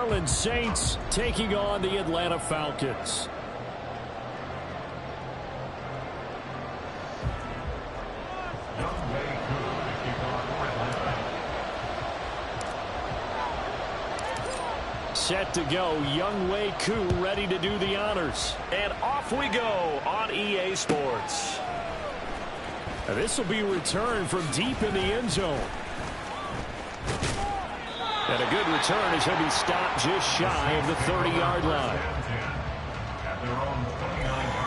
Orleans Saints taking on the Atlanta Falcons. Set to go, Young Wei Koo ready to do the honors. And off we go on EA Sports. This will be returned from deep in the end zone. And a good return as he'll be stopped just shy of the 30-yard line. At their own 29-yard line.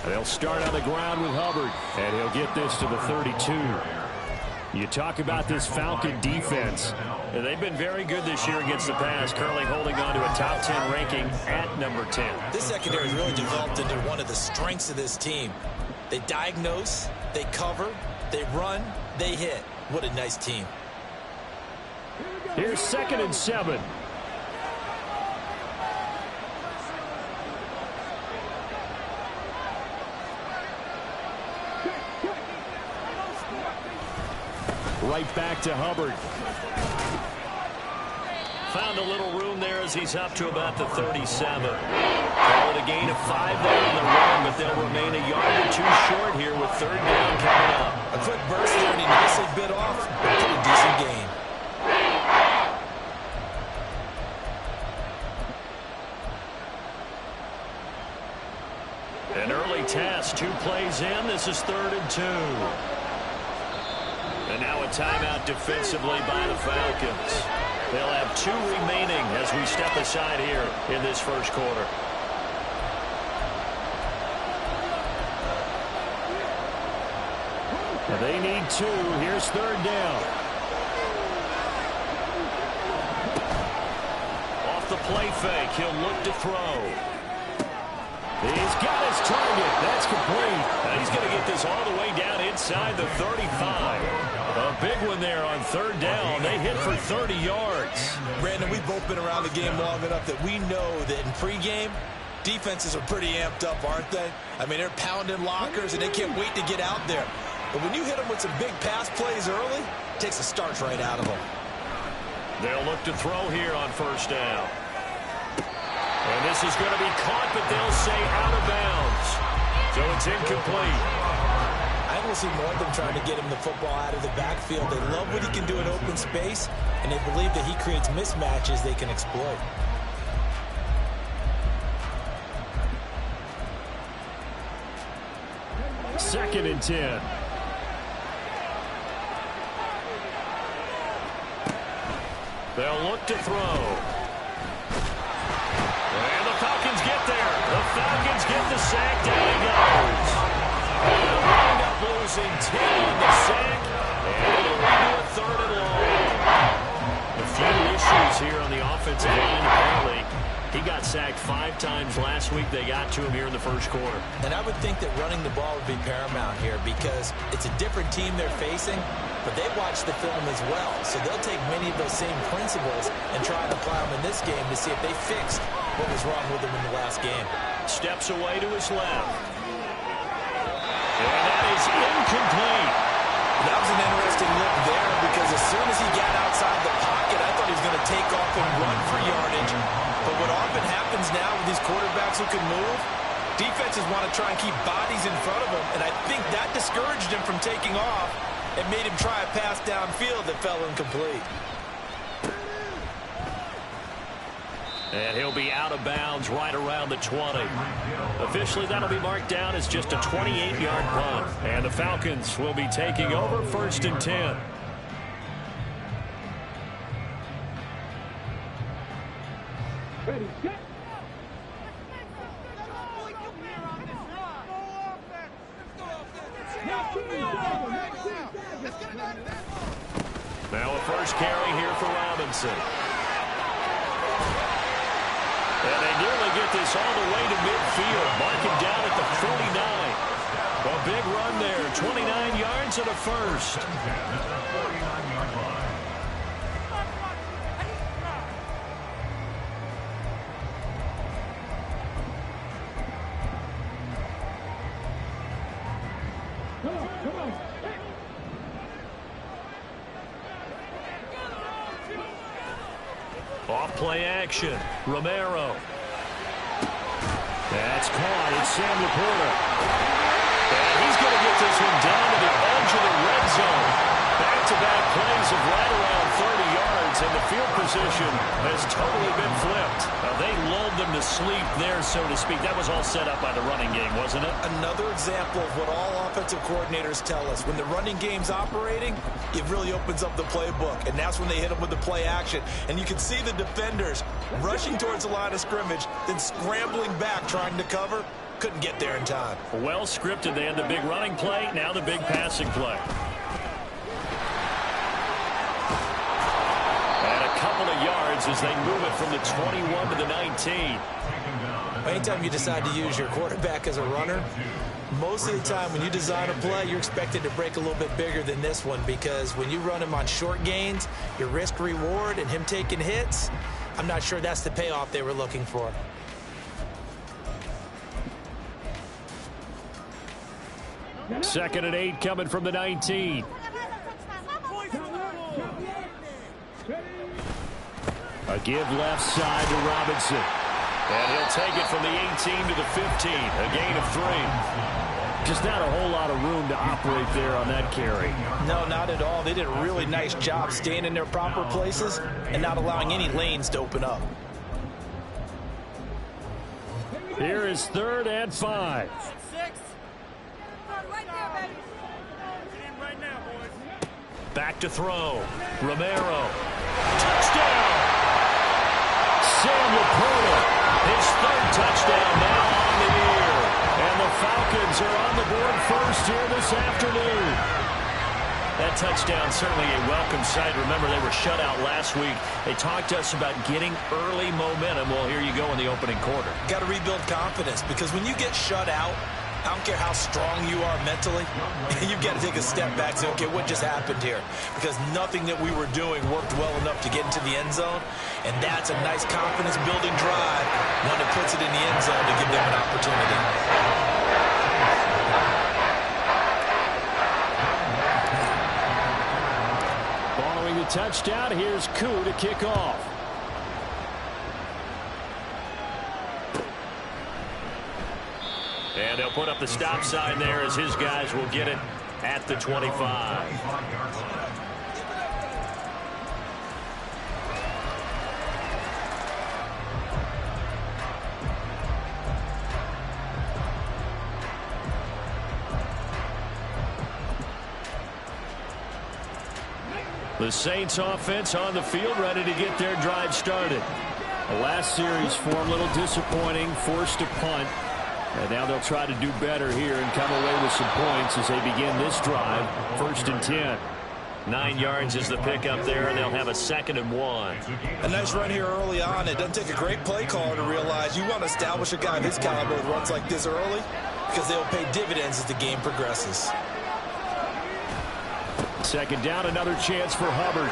They'll start on the ground with Hubbard, and he'll get this to the 32. You talk about this Falcon defense. They've been very good this year against the pass, currently holding on to a top 10 ranking at number 10. This secondary has really developed into one of the strengths of this team. They diagnose, they cover, they run, they hit. What a nice team. Here's 2nd and 7. Right back to Hubbard. Found a little room there as he's up to about the 37. Call it a gain of 5 there on the run, but they'll remain a yard or two short here with 3rd down coming up. A quick burst there, and he nicely bit off a pretty decent gain. An early test, 2 plays in. This is 3rd and 2. And now a timeout defensively by the Falcons. They'll have 2 remaining as we step aside here in this first quarter. They need 2. Here's 3rd down. Off the play fake, he'll look to throw. He's got his target. That's complete. Now he's going to get this all the way down inside the 35. A big one there on 3rd down. They hit for 30 yards. Brandon, we've both been around the game long enough that we know that in pregame, defenses are pretty amped up, aren't they? I mean, they're pounding lockers, and they can't wait to get out there. But when you hit them with some big pass plays early, it takes the starch right out of them. They'll look to throw here on 1st down. And this is going to be caught, but they'll say out of bounds. So it's incomplete. I don't see more of them trying to get him the football out of the backfield. They love what he can do in open space, and they believe that he creates mismatches they can exploit. Second and 10. They'll look to throw. And the Falcons get there. The Falcons get the sack. Down he goes. They'll wind up losing 10 on the sack. And it'll lead to a 3rd and long. A few issues here on the offensive line. Apparently, he got sacked 5 times last week. They got to him here in the first quarter. And I would think that running the ball would be paramount here because it's a different team they're facing, but they watch the film as well. So they'll take many of those same principles and try and apply them in this game to see if they fixed what was wrong with them in the last game. Steps away to his left. And that is incomplete. That was an interesting look there because as soon as he got outside the pocket, I thought he was going to take off and run for yardage. But what often happens now with these quarterbacks who can move, defenses want to try and keep bodies in front of them, and I think that discouraged him from taking off and made him try a pass downfield that fell incomplete. And he'll be out of bounds right around the 20. Officially, that'll be marked down as just a 28-yard punt. And the Falcons will be taking over 1st and 10. Ready, set. Now a first carry here for Robinson. And they nearly get this all the way to midfield. Mark him down at the 49. A big run there. 29 yards. brings it to first. Off play action. Romero. That's caught. It's Sam Laporta. And he's going to get this one down to the edge of the red zone. Back-to-back plays of right around 30 yards, and the field position has totally been flipped. Now, they lulled them to sleep there, so to speak. That was all set up by the running game, wasn't it? Another example of what all offensive coordinators tell us. When the running game's operating, it really opens up the playbook, and that's when they hit them with the play action. And you can see the defenders rushing towards the line of scrimmage, then scrambling back trying to cover. Couldn't get there in time. Well scripted. They had the big running play, now the big passing play. And a couple of yards as they move it from the 21 to the 19. Anytime you decide to use your quarterback as a runner, most of the time when you design a play, you're expected to break a little bit bigger than this one, because when you run him on short gains, your risk reward and him taking hits, I'm not sure that's the payoff they were looking for. Second and 8 coming from the 19. A give left side to Robinson. And he'll take it from the 18 to the 15. A gain of 3. Just not a whole lot of room to operate there on that carry. No, not at all. They did a really nice job staying in their proper places and not allowing any lanes to open up. Here is 3rd and 5. Back to throw. Romero. Touchdown! Sam Laporta, His 3rd touchdown now on the year. and the Falcons are on the board first here this afternoon. That touchdown certainly a welcome sight. Remember, they were shut out last week. They talked to us about getting early momentum. Well, here you go in the opening quarter. Got to rebuild confidence, because when you get shut out, I don't care how strong you are mentally, you've got to take a step back and say, okay, what just happened here? Because nothing that we were doing worked well enough to get into the end zone, and that's a nice confidence-building drive, one that puts it in the end zone to give them an opportunity. Following the touchdown, here's Koo to kick off. And they'll put up the stop sign there as his guys will get it at the 25. The Saints offense on the field, ready to get their drive started. The last series for a little disappointing, forced a punt. And now they'll try to do better here and come away with some points as they begin this drive. 1st and 10. 9 yards is the pickup there, and they'll have a 2nd and 1. A nice run here early on. It doesn't take a great play caller to realize you want to establish a guy of his caliber with runs like this early, because they'll pay dividends as the game progresses. 2nd down, another chance for Hubbard.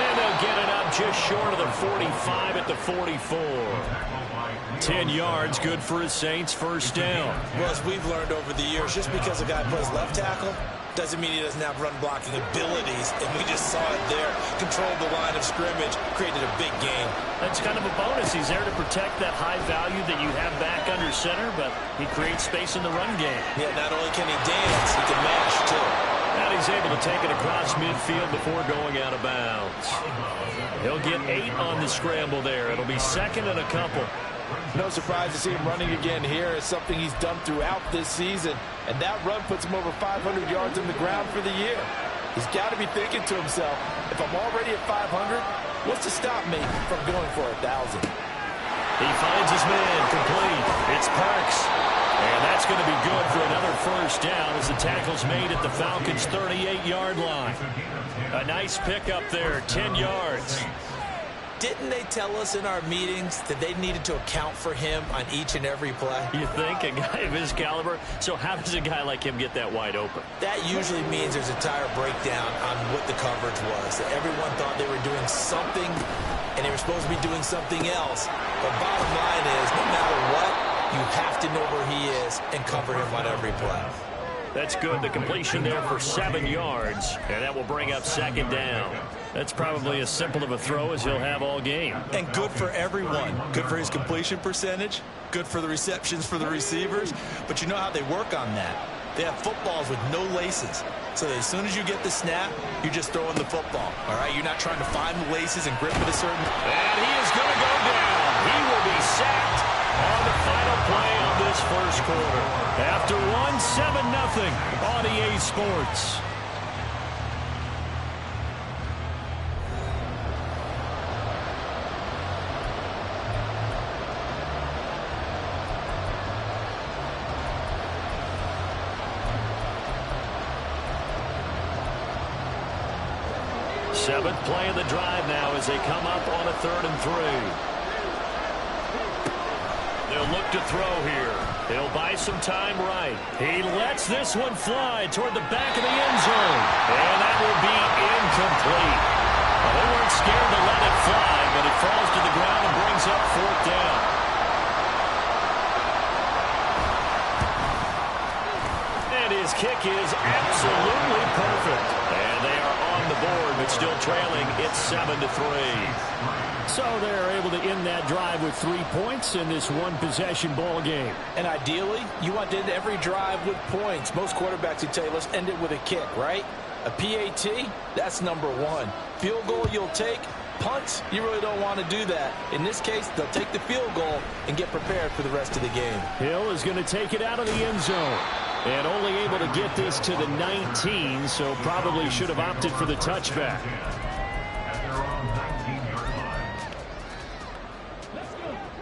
And they'll get it up just short of the 45 at the 44. 10 yards, good for his Saints, 1st down. Well, as we've learned over the years, just because a guy plays left tackle doesn't mean he doesn't have run blocking abilities, and we just saw it there. Controlled the line of scrimmage, created a big game. That's kind of a bonus. He's there to protect that high value that you have back under center, but he creates space in the run game. Yeah, not only can he dance, he can mash, too. And he's able to take it across midfield before going out of bounds. He'll get 8 on the scramble there. It'll be 2nd and a couple. No surprise to see him running again here. It's something he's done throughout this season. And that run puts him over 500 yards on the ground for the year. He's got to be thinking to himself, if I'm already at 500, what's to stop me from going for 1,000? He finds his man complete. It's Parks. And that's going to be good for another 1st down as the tackle's made at the Falcons' 38-yard line. A nice pickup there, 10 yards. didn't they tell us in our meetings that they needed to account for him on each and every play? You think? A guy of his caliber? So how does a guy like him get that wide open? That usually means there's a tire breakdown on what the coverage was. That everyone thought they were doing something, and they were supposed to be doing something else. But bottom line is, no matter what, you have to know where he is and cover him on every play. That's good. The completion there for 7 yards, and that will bring up second down. That's probably as simple of a throw as he'll have all game. And good for everyone. Good for his completion percentage. Good for the receptions for the receivers. But you know how they work on that. They have footballs with no laces. So that as soon as you get the snap, you're just throwing the football. All right? You're not trying to find the laces and grip it a certain... And he is going to go down. He will be sacked on the final play of this first quarter. After 7-0 on EA Sports. Seventh play of the drive now as they come up on a 3rd and 3. They'll look to throw here. He'll buy some time right. He lets this one fly toward the back of the end zone. And that will be incomplete. Well, they weren't scared to let it fly, but it falls to the ground and brings up 4th down. And his kick is absolutely perfect. And they are on the board, but still trailing. It's 7-3. So they're able to end that drive with 3 points in this one-possession ball game. And ideally, you want to end every drive with points. Most quarterbacks would tell you, let's end it with a kick, right? A PAT, that's number 1. Field goal you'll take. Punts, you really don't want to do that. In this case, they'll take the field goal and get prepared for the rest of the game. Hill is going to take it out of the end zone. And only able to get this to the 19, so probably should have opted for the touchback.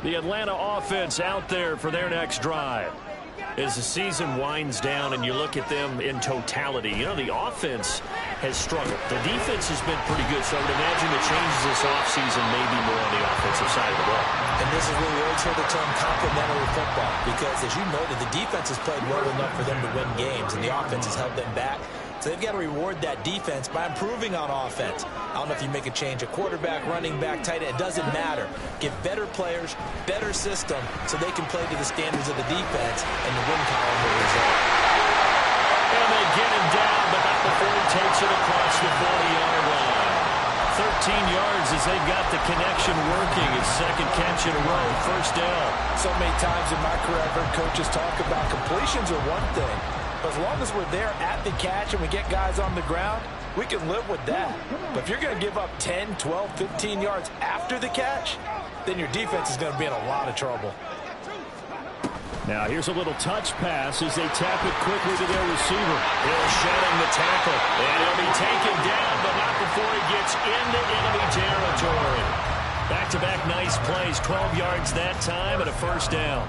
The Atlanta offense out there for their next drive. As the season winds down and you look at them in totality, you know, the offense has struggled. The defense has been pretty good, so I would imagine the changes this offseason may be more on the offensive side of the ball. And this is where we always hear the term complementary football, because as you noted, the defense has played well enough for them to win games, and the offense has held them back. So they've got to reward that defense by improving on offense. I don't know if you make a change, a quarterback, running back, tight end, it doesn't matter. Get better players, better system, so they can play to the standards of the defense, and the win column will result. And they get him down, but not before he takes it across the 40-yard line. 13 yards as they've got the connection working. His second catch in a row, first down. So many times in my career, I've heard coaches talk about completions are one thing. But as long as we're there at the catch and we get guys on the ground, we can live with that. But if you're going to give up 10, 12, 15 yards after the catch, then your defense is going to be in a lot of trouble. Now here's a little touch pass as they tap it quickly to their receiver. Hill shedding the tackle. And he'll be taken down, but not before he gets into enemy territory. Back-to-back nice plays, 12 yards that time and a first down.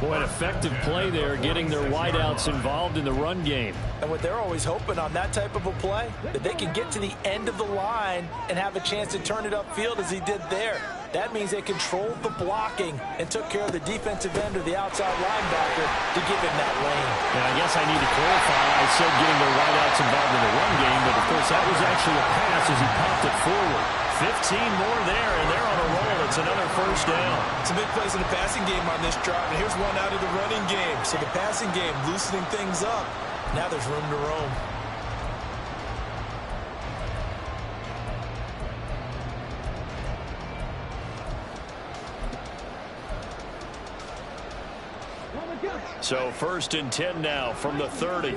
Boy, an effective play there, getting their wideouts involved in the run game. And what they're always hoping on that type of a play, that they can get to the end of the line and have a chance to turn it upfield as he did there. That means they controlled the blocking and took care of the defensive end or the outside linebacker to give him that lane. And I guess I need to clarify. I said getting their wideouts involved in the run game, but of course that was actually a pass as he popped it forward. 15 more there, and they're on a roll. It's another first down. Some big plays in the passing game on this drive, and here's one out of the running game. So the passing game loosening things up. Now there's room to roam. So 1st and 10 now from the 30.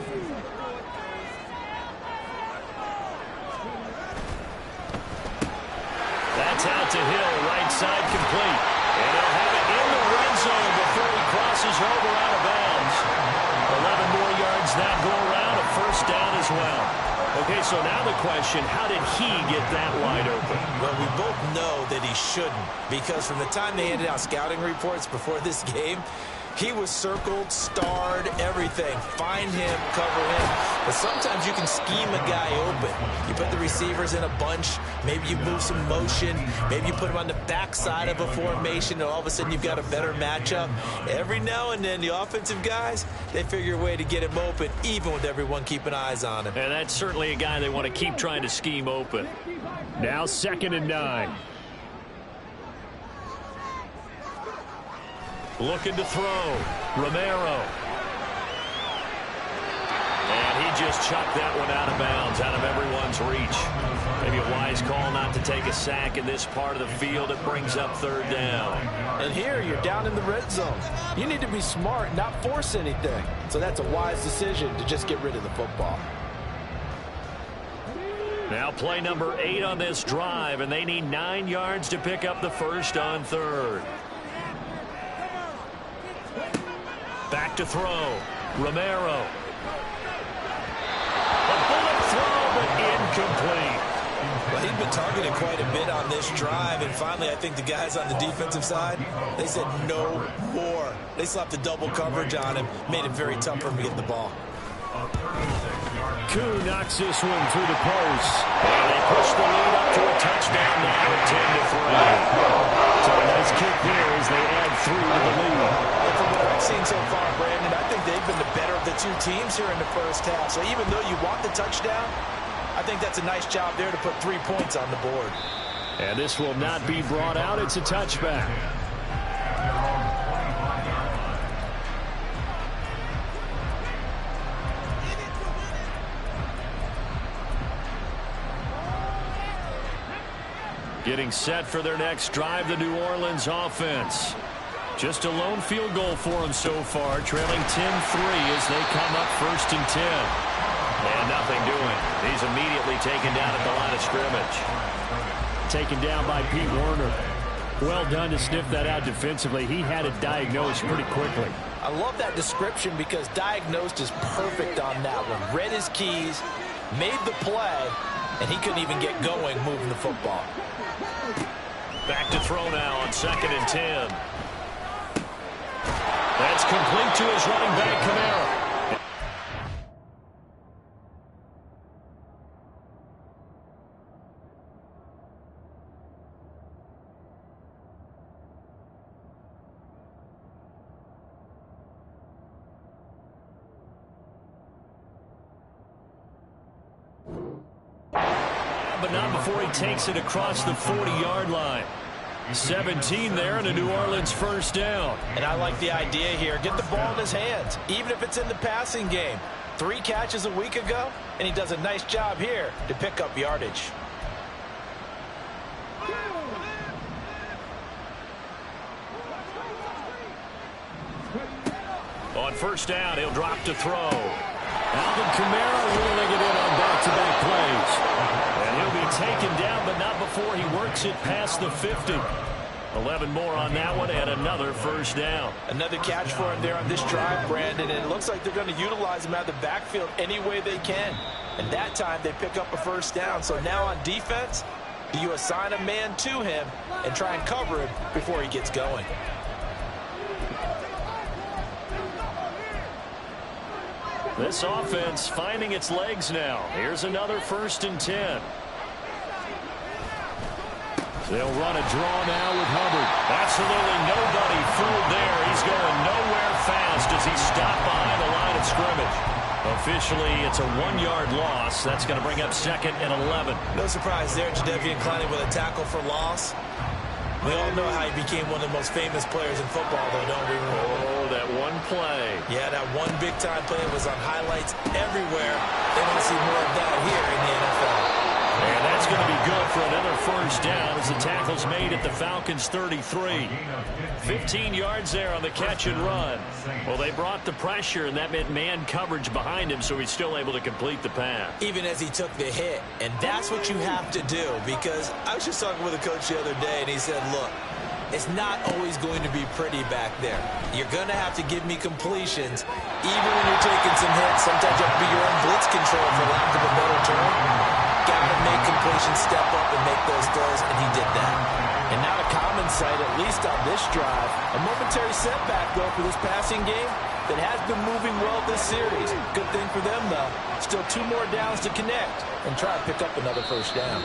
That's out to Hill, right side complete. And he'll have it in the red zone before he crosses over out of bounds. 11 more yards that go around, a first down as well. Okay, so now the question, how did he get that wide open? Well, we both know that he shouldn't, because from the time they handed out scouting reports before this game, He was circled, starred, everything. Find him, cover him. But sometimes you can scheme a guy open. You put the receivers in a bunch. Maybe you move some motion. Maybe you put him on the backside of a formation, and all of a sudden you've got a better matchup. Every now and then, the offensive guys, they figure a way to get him open, even with everyone keeping eyes on him. And that's certainly a guy they want to keep trying to scheme open. Now 2nd and 9. Looking to throw. Romero. And he just chucked that one out of bounds, out of everyone's reach. Maybe a wise call not to take a sack in this part of the field. It brings up 3rd down. And here you're down in the red zone. You need to be smart, not force anything. So that's a wise decision to just get rid of the football. Now play number 8 on this drive, and they need 9 yards to pick up the first on 3rd. Back to throw. Romero. A bullet throw, but incomplete. Well, he'd been targeted quite a bit on this drive, and finally I think the guys on the defensive side, they said no more. They slapped the double coverage on him, made it very tough for him to get the ball. Koo knocks this one through the post. And they push the lead up to a touchdown now at 10-3. So a nice kick there as they add 3 to the lead. And from what I've seen so far, Brandon, I think they've been the better of the two teams here in the first half. So even though you want the touchdown, I think that's a nice job there to put 3 points on the board. And this will not be brought out. It's a touchback. Getting set for their next drive, the New Orleans offense. Just a lone field goal for them so far, trailing 10-3 as they come up 1st and 10. And nothing doing. He's immediately taken down at the line of scrimmage. Taken down by Pete Werner. Well done to sniff that out defensively. He had it diagnosed pretty quickly. I love that description because diagnosed is perfect on that one. Read his keys, made the play, and he couldn't even get going moving the football. Back to throw now on 2nd and 10. That's complete to his running back, Kamara. But not before he takes it across the 40-yard line. 17 there and a New Orleans 1st down. And I like the idea here. Get the ball in his hands, even if it's in the passing game. 3 catches a week ago, and he does a nice job here to pick up yardage. On 1st down, he'll drop to throw. Alvin Kamara wheeling it in on back-to-back plays. And he'll be taken down, but not before he works it past the 50. 11 more on that one, and another 1st down. Another catch for him there on this drive, Brandon, and it looks like they're going to utilize him out of the backfield any way they can. And that time, they pick up a 1st down. So now on defense, do you assign a man to him and try and cover him before he gets going? This offense finding its legs now. Here's another 1st and 10. They'll run a draw now with Hubbard. Absolutely nobody fooled there. He's going nowhere fast as he stopped behind the line of scrimmage. Officially, it's a 1-yard loss. That's going to bring up 2nd and 11. No surprise there, Jadeveon Clowney with a tackle for loss. We all know how he became one of the most famous players in football, though, don't we? Oh, that one play. Yeah, that one big-time play was on highlights everywhere. They want to see more of that here in the NFL. And that's going to be good for another 1st down as the tackle's made at the Falcons' 33. 15 yards there on the catch and run. Well, they brought the pressure, and that meant man coverage behind him, so he's still able to complete the pass. Even as he took the hit. And that's what you have to do, because I was just talking with a coach the other day, and he said, look, it's not always going to be pretty back there. You're going to have to give me completions, even when you're taking some hits. Sometimes you have to be your own blitz control, for lack of a better term. Got to make completions, step up and make those throws, and he did that. And not a common sight, at least on this drive. A momentary setback, though, for this passing game that has been moving well this series. Good thing for them, though. Still 2 more downs to connect and try to pick up another first down.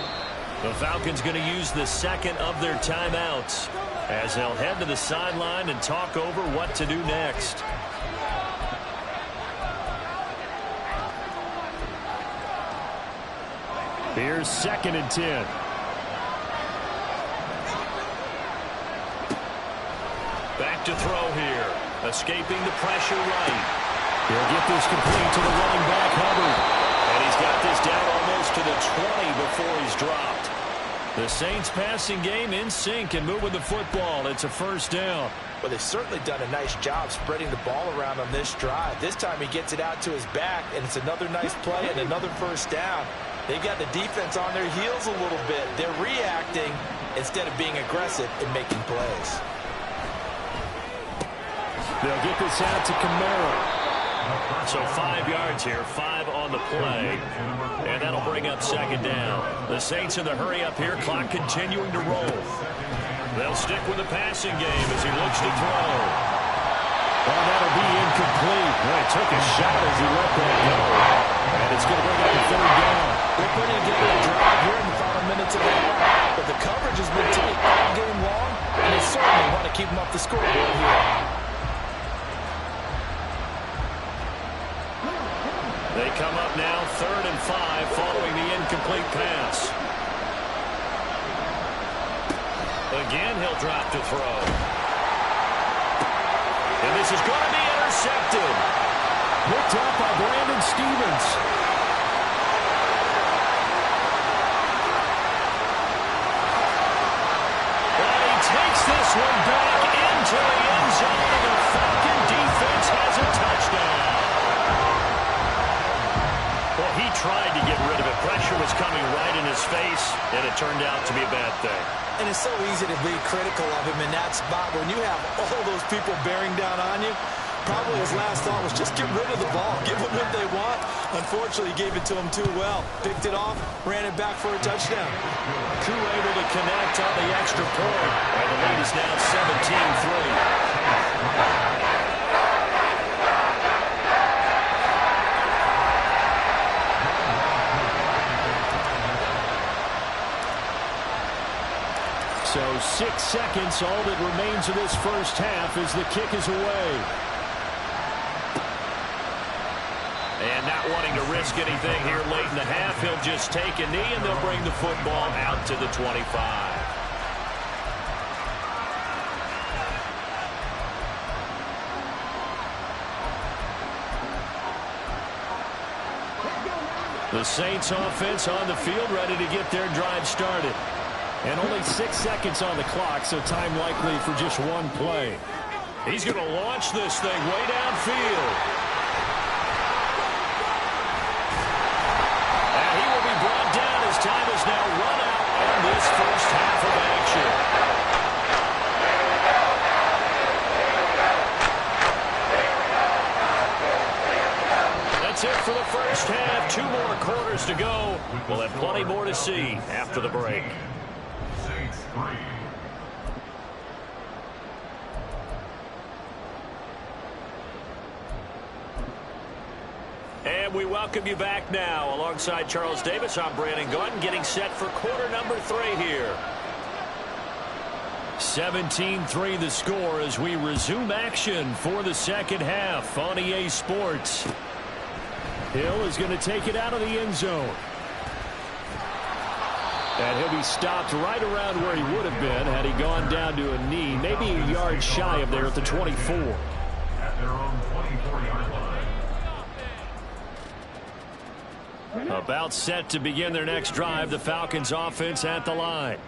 The Falcons going to use the second of their timeouts as they'll head to the sideline and talk over what to do next. Here's 2nd and 10. Back to throw here. Escaping the pressure right. He'll get this complete to the running back, Hubbard. And he's got this down almost to the 20 before he's dropped. The Saints passing game in sync and moving the football. It's a first down. Well, they've certainly done a nice job spreading the ball around on this drive. This time he gets it out to his back, and it's another nice play and another first down. They got the defense on their heels a little bit. They're reacting instead of being aggressive in making plays. They'll get this out to Kamara. So 5 yards here, 5 on the play. And that'll bring up 2nd down. The Saints in the hurry up here, clock continuing to roll. They'll stick with the passing game as he looks to throw. Well, that'll be incomplete. Well, he took a shot as he let that go. And it's going to bring up the 3rd down. They're putting together a drive here in the final minutes of the half. But the coverage has been tight all game long, and they certainly want to keep them off the scoreboard here. They come up now 3rd and 5 following the incomplete pass. Again, he'll drop to throw. And this is going to be intercepted. Picked up by Brandon Stevens. Well, he takes this one back into the end zone, and the Falcon defense has a touchdown. Well, he tried to get rid of it. Pressure was coming right in his face, and it turned out to be a bad thing. And it's so easy to be critical of him in that spot when you have all those people bearing down on you. Probably his last thought was just get rid of the ball, give them what they want. Unfortunately, he gave it to them too well. Picked it off, ran it back for a touchdown. Crew able to connect on the extra point. And the lead is now 17-3. So 6 seconds, all that remains of this first half as the kick is away. And not wanting to risk anything here late in the half, he'll just take a knee and they'll bring the football out to the 25. The Saints offense on the field ready to get their drive started. And only 6 seconds on the clock, so time likely for just one play. He's going to launch this thing way downfield. And he will be brought down as time is now run out on this first half of action. That's it for the first half. 2 more quarters to go. We'll have plenty more to see after the break. Saints 3. And we welcome you back now. Alongside Charles Davis, I'm Brandon Gordon, getting set for quarter number 3 here. 17-3 the score as we resume action for the second half on EA Sports. Hill is going to take it out of the end zone. And he'll be stopped right around where he would have been had he gone down to a knee, maybe a yard shy of there at the 24. At their own 24-yard line. About set to begin their next drive, the Falcons offense at the line.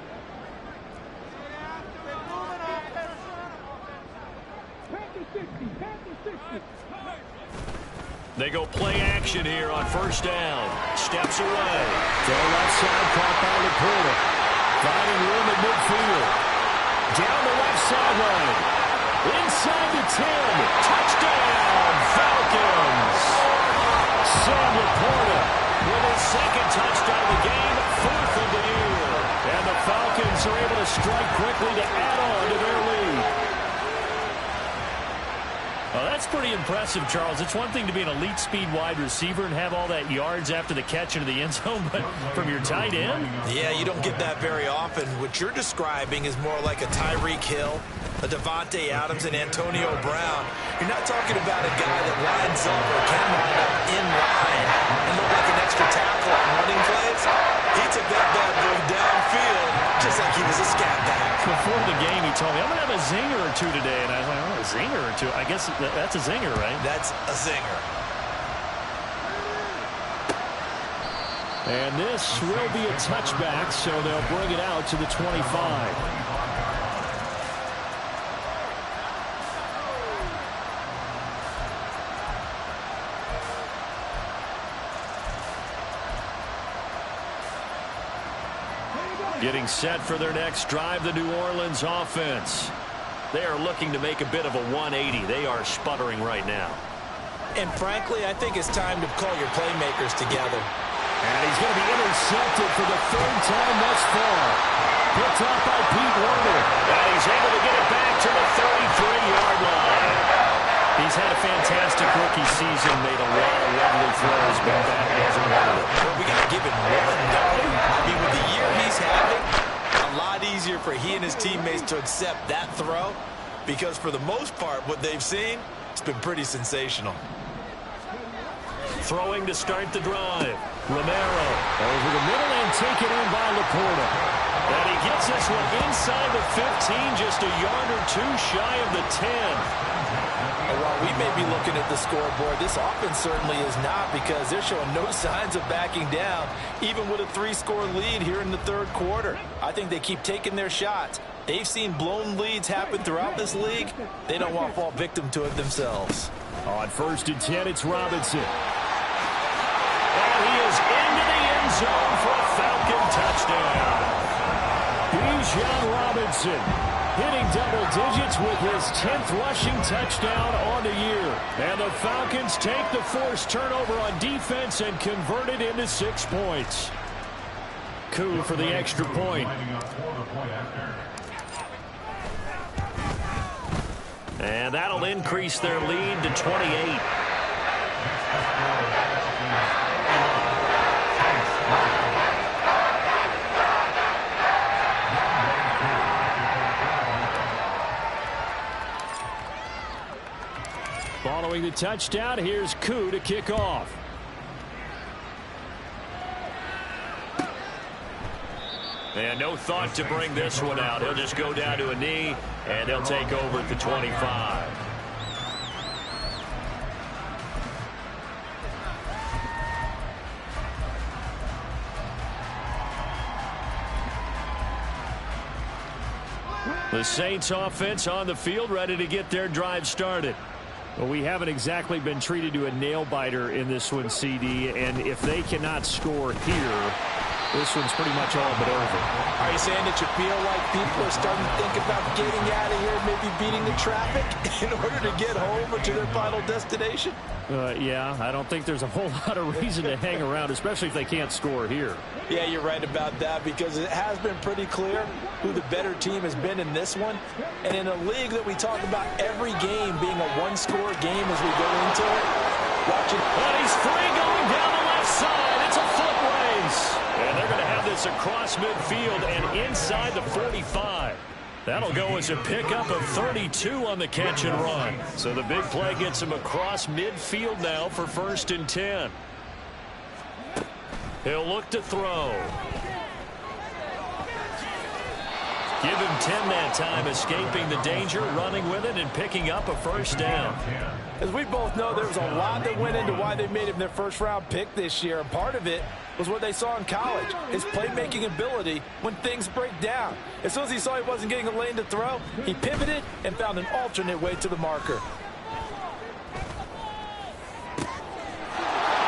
They go play action here on first down. Steps away. Throw left side, caught by Laporta. Finding room at midfield. Down the left sideline. Inside the 10. Touchdown, Falcons. Sam Laporta With his second touchdown of the game, that's pretty impressive, Charles. It's one thing to be an elite speed wide receiver and have all that yards after the catch into the end zone, but from your tight end? Yeah, you don't get that very often. What you're describing is more like a Tyreek Hill, a Devontae Adams, and Antonio Brown. You're not talking about a guy that lines up or can line up in line and look like an extra tackle on running plays. He took that bad boy downfield just like he was a scat back. Before the game, he told me, I'm going to have a zinger or two today. And I was like, oh, a zinger or two? I guess that's a zinger, right? That's a zinger. And this will be a touchback, so they'll bring it out to the 25. Getting set for their next drive, the New Orleans offense. They are looking to make a bit of a 180. They are sputtering right now. And frankly, I think it's time to call your playmakers together. And he's going to be intercepted for the third time thus far. Picked up by Pete Werner. And he's able to get it back to the 33-yard line. He's had a fantastic rookie season, made a lot of lovely throws, but that hasn't hurt him. Well, we got to give it one, don't we? I mean, with the year he's having, a lot easier for he and his teammates to accept that throw because for the most part, what they've seen, it's been pretty sensational. Throwing to start the drive. Romero over the middle and taken in by Laporta. And he gets this one inside the 15, just a yard or two shy of the 10. While we may be looking at the scoreboard, this offense certainly is not because they're showing no signs of backing down, even with a 3-score lead here in the third quarter. I think they keep taking their shots. They've seen blown leads happen throughout this league. They don't want to fall victim to it themselves. On 1st and 10, it's Robinson. And he is into the end zone for a Falcon touchdown. Bijan Robinson hitting double digits with his 10th rushing touchdown on the year. And the Falcons take the forced turnover on defense and convert it into 6 points. Coup for the extra point. And that'll increase their lead to 28. Following the touchdown, here's Koo to kick off. And no thought to bring this one out. He'll just go down to a knee, and they'll take over at the 25. The Saints offense on the field, ready to get their drive started. Well, we haven't exactly been treated to a nail-biter in this one, CD, and if they cannot score here, this one's pretty much all but over. Are you saying that you feel like people are starting to think about getting out of here, maybe beating the traffic in order to get home or to their final destination? Yeah, I don't think there's a whole lot of reason to hang around, especially if they can't score here. Yeah, you're right about that because it has been pretty clear who the better team has been in this one. And in a league that we talk about every game being a one-score game as we go into it, watching. And he's free going down the left side. It's a foot race. And they're going to have this across midfield and inside the 45. That'll go as a pickup of 32 on the catch and run. So the big play gets him across midfield now for 1st and 10. He'll look to throw. Give him 10 that time, escaping the danger, running with it, and picking up a 1st down. As we both know, there was a lot that went into why they made him their first-round pick this year, and part of it was what they saw in college, his playmaking ability when things break down. As soon as he saw he wasn't getting a lane to throw, he pivoted and found an alternate way to the marker.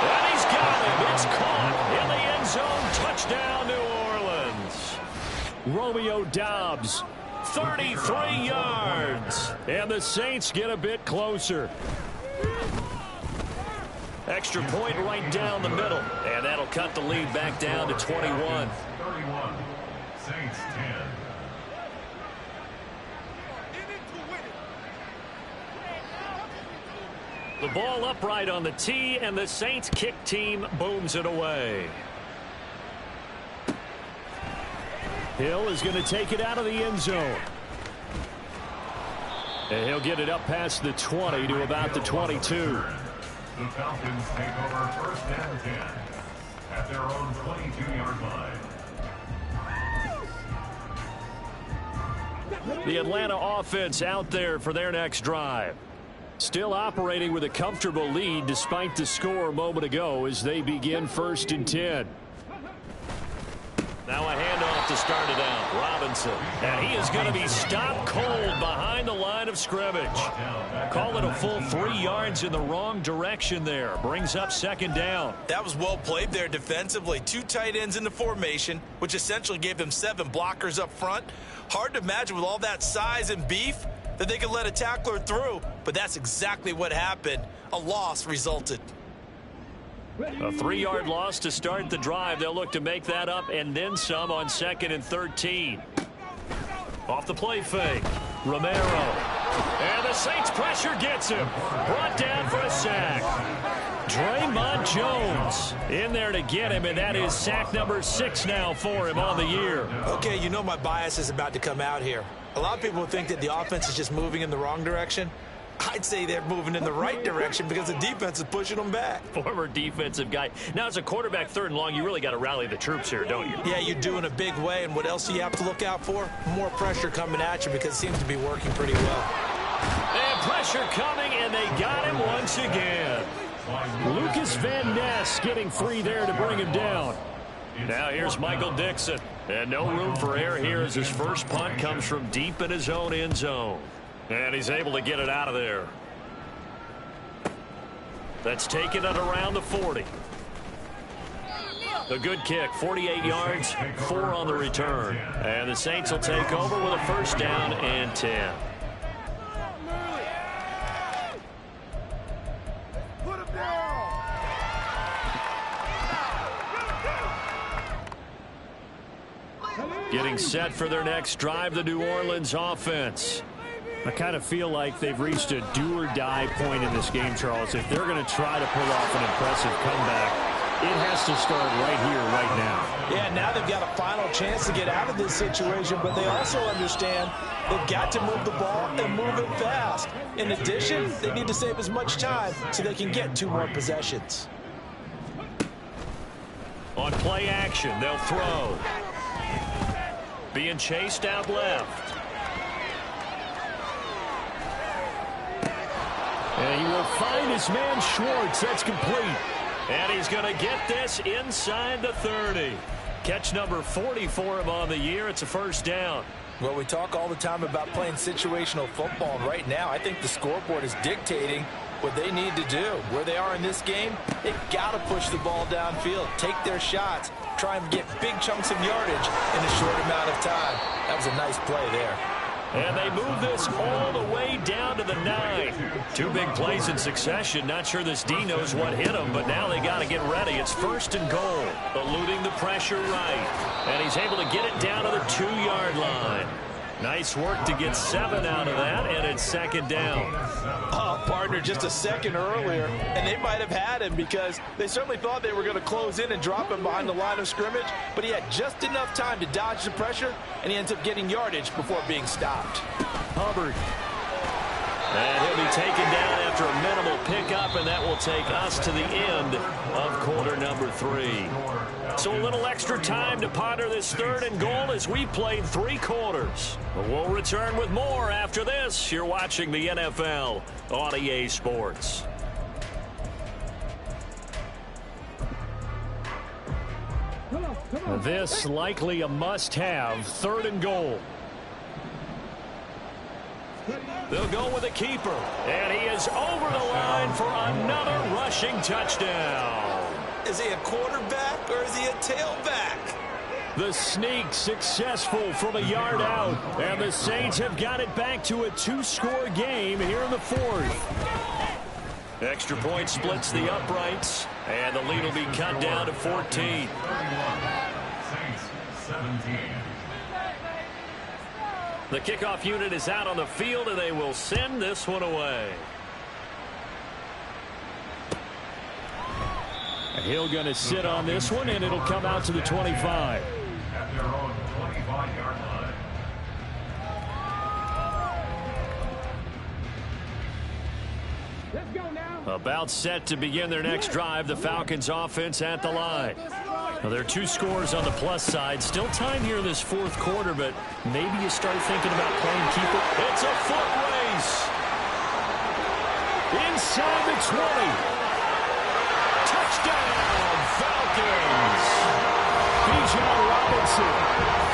And he's got him. It's caught in the end zone. Touchdown, New Orleans. Romeo Doubs, 33 yards. And the Saints get a bit closer. Extra point right down the middle. And that'll cut the lead back down to 21. 31. Saints 10. The ball upright on the tee, and the Saints kick team booms it away. Hill is going to take it out of the end zone. And he'll get it up past the 20 to about the 22. The Falcons take over first and 10 at their own 22-yard line. The Atlanta offense out there for their next drive. Still operating with a comfortable lead despite the score a moment ago as they begin first and 10. Now a handoff to start it out. Robinson. And he is going to be stopped cold behind the line of scrimmage. Call it a full 3 yards in the wrong direction there. Brings up second down. That was well played there defensively. 2 tight ends in the formation, which essentially gave them 7 blockers up front. Hard to imagine with all that size and beef that they could let a tackler through, but that's exactly what happened. A loss resulted. A 3-yard loss to start the drive. They'll look to make that up and then some on 2nd and 13. Off the play fake. Romero. And the Saints pressure gets him. Brought down for a sack. Draymond Jones in there to get him, and that is sack number 6 now for him on the year. Okay, you know my bias is about to come out here. A lot of people think that the offense is just moving in the wrong direction. I'd say they're moving in the right direction because the defense is pushing them back. Former defensive guy. Now, as a quarterback 3rd and long, you really got to rally the troops here, don't you? Yeah, you do in a big way. And what else do you have to look out for? More pressure coming at you because it seems to be working pretty well. And pressure coming, and they got him once again. Lucas Van Ness getting free there to bring him down. Now here's Michael Dixon. And no room for error here as his first punt comes from deep in his own end zone. And he's able to get it out of there. That's taken it around the 40. A good kick, 48 yards, 4 on the return. And the Saints will take over with a first down and 10. Getting set for their next drive, the New Orleans offense. I kind of feel like they've reached a do-or-die point in this game, Charles. If they're going to try to pull off an impressive comeback, it has to start right here, right now. Yeah, now they've got a final chance to get out of this situation, but they also understand they've got to move the ball and move it fast. In addition, they need to save as much time so they can get 2 more possessions. On play action, they'll throw. Being chased out left. And he will find his man Schwartz. That's complete. And he's going to get this inside the 30. Catch number 40 for him on the year. It's a first down. Well, we talk all the time about playing situational football, and right now I think the scoreboard is dictating what they need to do. Where they are in this game, they've got to push the ball downfield, take their shots, try and get big chunks of yardage in a short amount of time. That was a nice play there. And they move this all the way down to the 9. 2 big plays in succession. Not sure this D knows what hit him, but now they got to get ready. It's 1st and goal. Eluding the pressure right. And he's able to get it down to the 2-yard line. Nice work to get 7 out of that, and it's 2nd down. Oh, partner, just a second earlier, and they might have had him because they certainly thought they were going to close in and drop him behind the line of scrimmage, but he had just enough time to dodge the pressure, and he ends up getting yardage before being stopped. Hubbard. And he'll be taken down after a minimal pickup, and that will take us to the end of quarter number 3. So a little extra time to ponder this 3rd and goal as we played 3 quarters. But we'll return with more after this. You're watching the NFL on EA Sports. This likely a must-have 3rd and goal. They'll go with a keeper, and he is over the line for another rushing touchdown. Is he a quarterback or is he a tailback? The sneak successful from a yard out, and the Saints have got it back to a 2-score game here in the 4th. Extra point splits the uprights, and the lead will be cut down to 14. Saints 17. The kickoff unit is out on the field, and they will send this one away. He'll going to sit on this one, and it'll come out to the 25. At their own 25-yard line. Let's go now. About set to begin their next drive, the Falcons offense at the line. Well, there are 2 scores on the plus side. Still time here in this fourth quarter, but maybe you start thinking about playing keeper. It's a foot race. Inside the 20. Touchdown, Falcons. Bijan Robinson.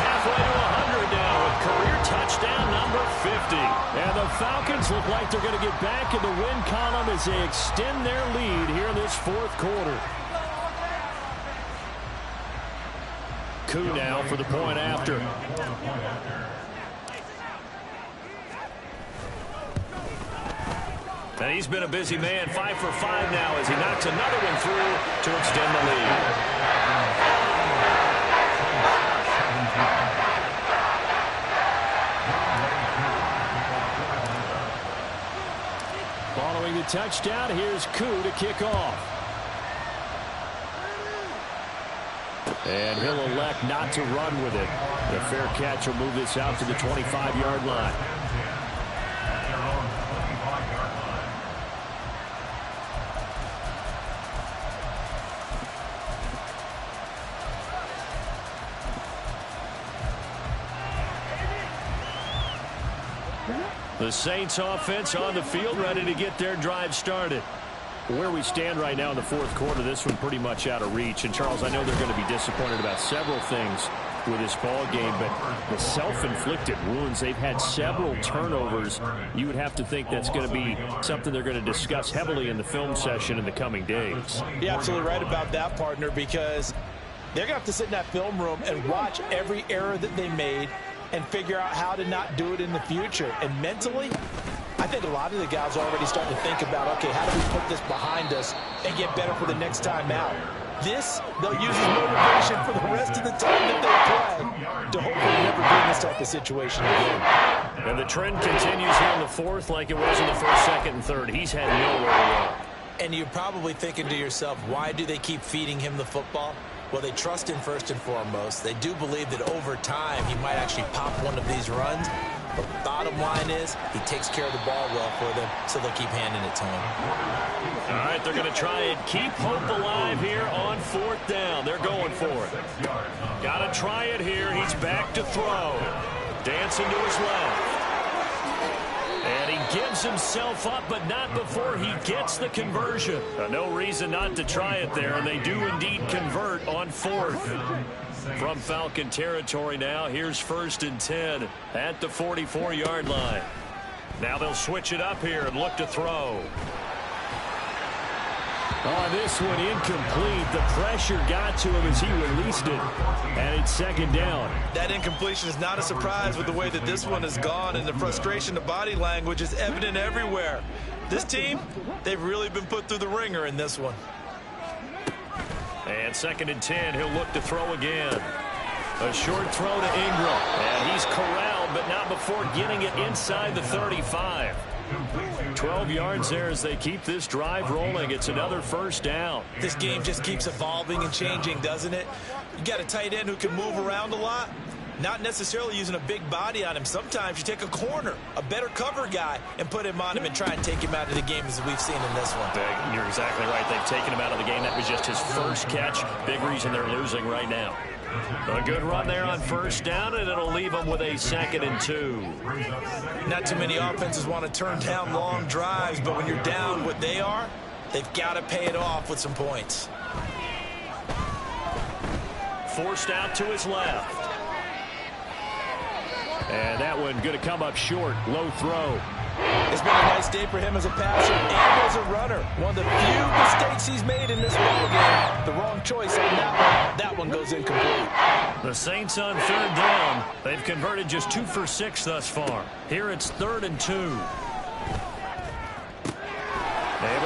Halfway to 100 now with career touchdown number 50. And the Falcons look like they're going to get back in the win column as they extend their lead here in this fourth quarter. Koo now for the point after. And he's been a busy man, 5 for 5 now as he knocks another one through to extend the lead. Following the touchdown, here's Koo to kick off. And he'll elect not to run with it. The fair catch will move this out to the 25-yard line. The Saints offense on the field, ready to get their drive started. Where we stand right now in the fourth quarter, this one pretty much out of reach. And, Charles, I know they're going to be disappointed about several things with this ball game, but the self-inflicted wounds, they've had several turnovers. You would have to think that's going to be something they're going to discuss heavily in the film session in the coming days. You're absolutely right about that, partner, because they're going to have to sit in that film room and watch every error that they made and figure out how to not do it in the future. And mentally, I think a lot of the guys are already starting to think about, okay, how do we put this behind us and get better for the next time out? This, they'll use as motivation for the rest of the time that they play to hopefully never be in this type of situation again. And the trend continues here in the fourth like it was in the first, second, and third. He's had nowhere to run. And you're probably thinking to yourself, why do they keep feeding him the football? Well, they trust him first and foremost. They do believe that over time he might actually pop one of these runs. But the bottom line is he takes care of the ball well for them, so they'll keep handing it to him. All right, they're going to try and keep hope alive here on fourth down. They're going for it. Got to try it here. He's back to throw. Dancing to his left. And he gives himself up, but not before he gets the conversion. No reason not to try it there, and they do indeed convert on fourth. From Falcon territory now, here's 1st and 10 at the 44-yard line. Now they'll switch it up here and look to throw. On this one, incomplete. The pressure got to him as he released it. And it's 2nd down. That incompletion is not a surprise with the way that this one has gone, and the frustration, the body language is evident everywhere. This team, they've really been put through the ringer in this one. And 2nd and 10, he'll look to throw again. A short throw to Ingram. And he's corralled, but not before getting it inside the 35. 12 yards there as they keep this drive rolling. It's another 1st down. This game just keeps evolving and changing, doesn't it? You got a tight end who can move around a lot. Not necessarily using a big body on him. Sometimes you take a corner, a better cover guy, and put him on him and try and take him out of the game as we've seen in this one. You're exactly right. They've taken him out of the game. That was just his first catch. Big reason they're losing right now. A good run there on 1st down, and it'll leave them with a 2nd and 2. Not too many offenses want to turn down long drives, but when you're down what they are, they've got to pay it off with some points. Forced out to his left. And that one going to come up short. Low throw. It's been a nice day for him as a passer and as a runner. One of the few mistakes he's made in this ballgame. The wrong choice on that one. That one goes incomplete. The Saints on 3rd down. They've converted just 2 for 6 thus far. Here it's 3rd and 2. Able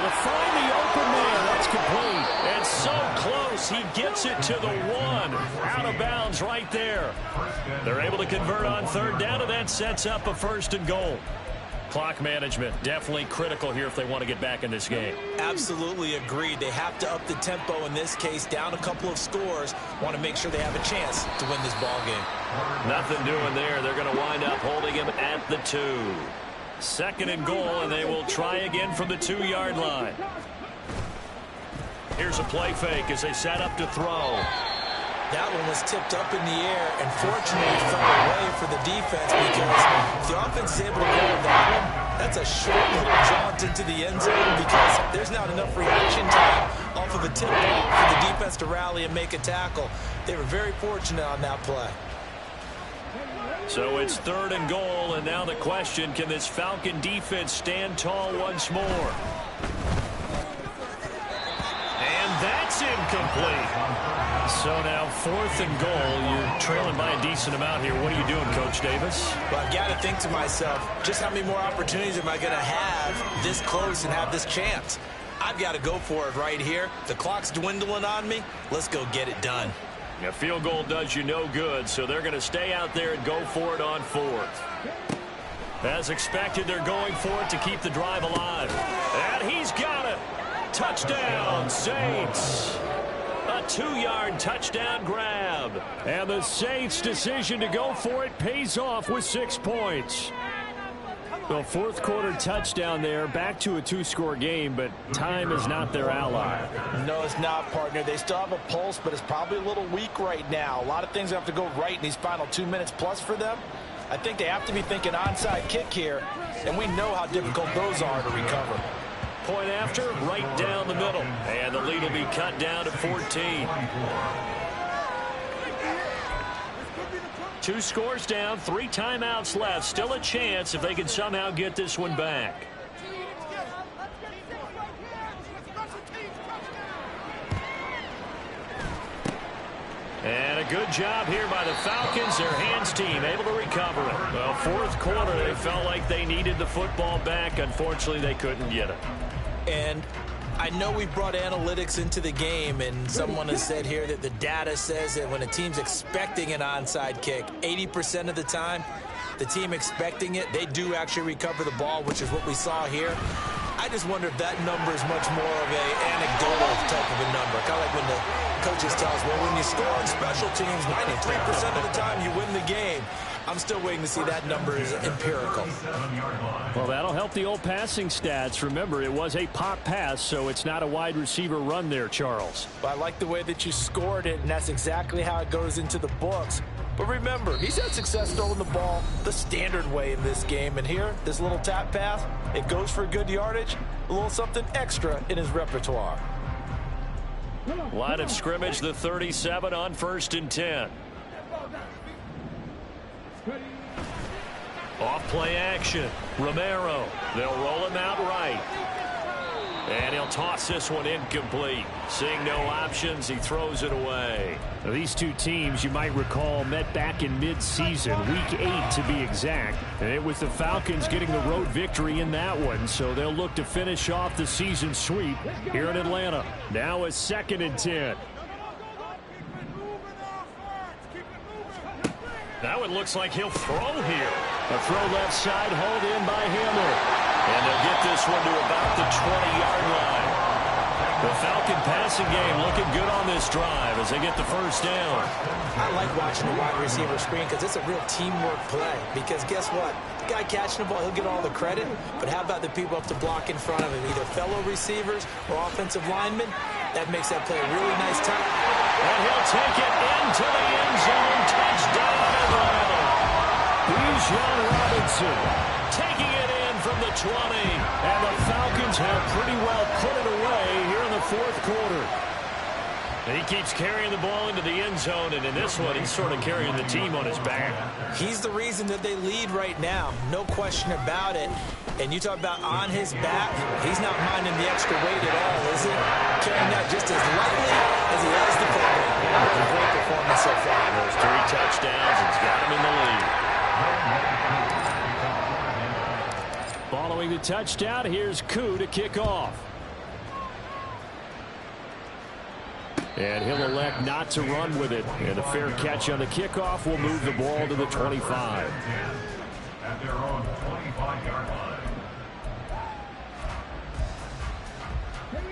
to find the open man. That's complete. And so close. He gets it to the 1. Out of bounds right there. They're able to convert on 3rd down, and that sets up a 1st and goal. Clock management, definitely critical here if they want to get back in this game. Absolutely agreed. They have to up the tempo in this case, down a couple of scores. Want to make sure they have a chance to win this ball game. Nothing doing there. They're going to wind up holding him at the 2. 2nd and goal, and they will try again from the 2-yard line. Here's a play fake as they set up to throw. That one was tipped up in the air, and fortunately it fell away for the defense, because if the offense is able to go with that one, that's a short little jaunt into the end zone, because there's not enough reaction time off of a tip ball for the defense to rally and make a tackle. They were very fortunate on that play. So it's 3rd and goal, and now the question, can this Falcon defense stand tall once more? And that's incomplete. So now 4th and goal. You're trailing by a decent amount here. What are you doing, Coach Davis? Well, I've got to think to myself, just how many more opportunities am I going to have this close and have this chance? I've got to go for it right here. The clock's dwindling on me. Let's go get it done. A field goal does you no good, so they're going to stay out there and go for it on 4th. As expected, they're going for it to keep the drive alive. And he's got it. Touchdown, Saints. A 2-yard touchdown grab. And the Saints' decision to go for it pays off with 6 points. The 4th quarter touchdown there, back to a 2-score game, but time is not their ally. No, it's not, partner. They still have a pulse, but it's probably a little weak right now. A lot of things have to go right in these final 2 minutes plus for them. I think they have to be thinking onside kick here, and we know how difficult those are to recover. Point after, right down the middle. And the lead will be cut down to 14. 2 scores down, 3 timeouts left. Still a chance if they can somehow get this one back. And a good job here by the Falcons. Their hands team able to recover it. Well, 4th quarter, they felt like they needed the football back. Unfortunately, they couldn't get it. And I know we've brought analytics into the game, and someone has said here that the data says that when a team's expecting an onside kick, 80% of the time, the team expecting it, they do actually recover the ball, which is what we saw here. I just wonder if that number is much more of an anecdotal type of a number. Kind of like when the coaches tell us, well, when you score on special teams, 93% of the time you win the game. I'm still waiting to see that number is empirical. Well, that'll help the old passing stats. Remember, it was a pop pass, so it's not a wide receiver run there, Charles. But I like the way that you scored it, and that's exactly how it goes into the books. But remember, he's had success throwing the ball the standard way in this game. And here, this little tap pass, it goes for good yardage, a little something extra in his repertoire. Line of scrimmage, the 37 on 1st and 10. Off play action. Romero. They'll roll him out right. And he'll toss this one incomplete. Seeing no options, he throws it away. Now, these two teams, you might recall, met back in mid-season, week 8 to be exact. And it was the Falcons getting the road victory in that one, so they'll look to finish off the season sweep here in Atlanta. Now a 2nd and 10. Now it looks like he'll throw here. A throw left side, hauled in by Hamler. And they'll get this one to about the 20-yard line. The Falcon passing game looking good on this drive as they get the first down. I like watching the wide receiver screen because it's a real teamwork play. Because guess what? The guy catching the ball, he'll get all the credit. But how about the people up to block in front of him, either fellow receivers or offensive linemen? That makes that play a really nice time. And he'll take it into the end zone. Touchdown, Atlanta. Bijan Robinson taking it in from the 20. And the Falcons have pretty well put it away here in the 4th quarter. And he keeps carrying the ball into the end zone, and in this one, he's sort of carrying the team on his back. He's the reason that they lead right now. No question about it. And you talk about on his back, he's not minding the extra weight at all, is he? Carrying that just as lightly as he has the football. A great performance so far. Those 3 touchdowns, it's got him in the lead. following the touchdown. Here's Koo to kick off. And he'll elect not to run with it. And a fair catch on the kickoff will move the ball to the 25. At their own 25-yard line.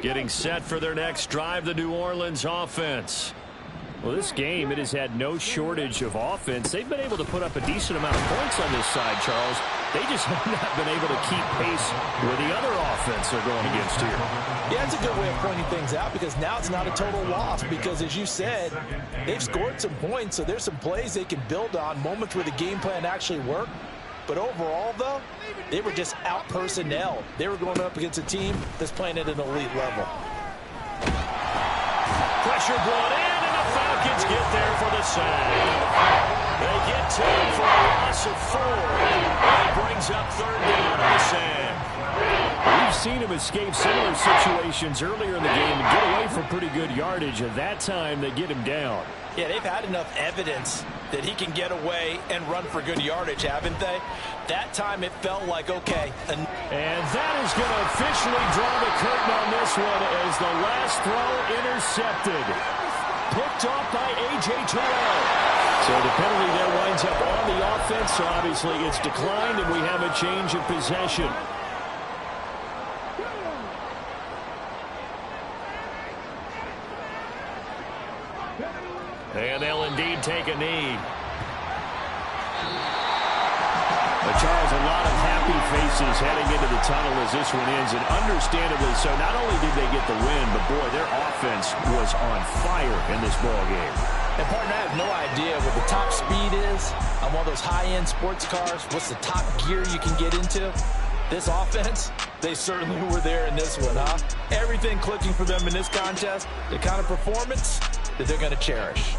Getting set for their next drive, the New Orleans offense. Well, this game, it has had no shortage of offense. They've been able to put up a decent amount of points on this side, Charles. They just have not been able to keep pace with the other offense they're going against here. Yeah, it's a good way of pointing things out because now it's not a total loss because, as you said, they've scored some points, so there's some plays they can build on, moments where the game plan actually worked. But overall, though, they were just out-personnel. They were going up against a team that's playing at an elite level. Pressure brought in, and the Falcons get there for the sack. They get to him for a loss of 4. And it brings up 3rd down on the sack. We've seen him escape similar situations earlier in the game and get away from pretty good yardage. At that time, they get him down. Yeah, they've had enough evidence that he can get away and run for good yardage, haven't they? That time it felt like, okay. And that is going to officially draw the curtain on this one as the last throw intercepted. Picked off by A.J. Terrell. So the penalty there winds up on the offense. So obviously it's declined and we have a change of possession. And they'll indeed take a knee. But Charles, a lot of happy faces heading into the tunnel as this one ends, and understandably so. Not only did they get the win, but boy, their offense was on fire in this ball game. And partner, I have no idea what the top speed is on one of those high-end sports cars. What's the top gear you can get into? This offense, they certainly were there in this one, huh? Everything clicking for them in this contest, the kind of performance that they're going to cherish.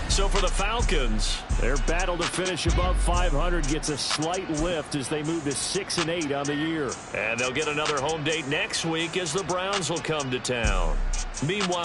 So for the Falcons, their battle to finish above 500 gets a slight lift as they move to 6-8 on the year. and they'll get another home date next week as the Browns will come to town. Meanwhile,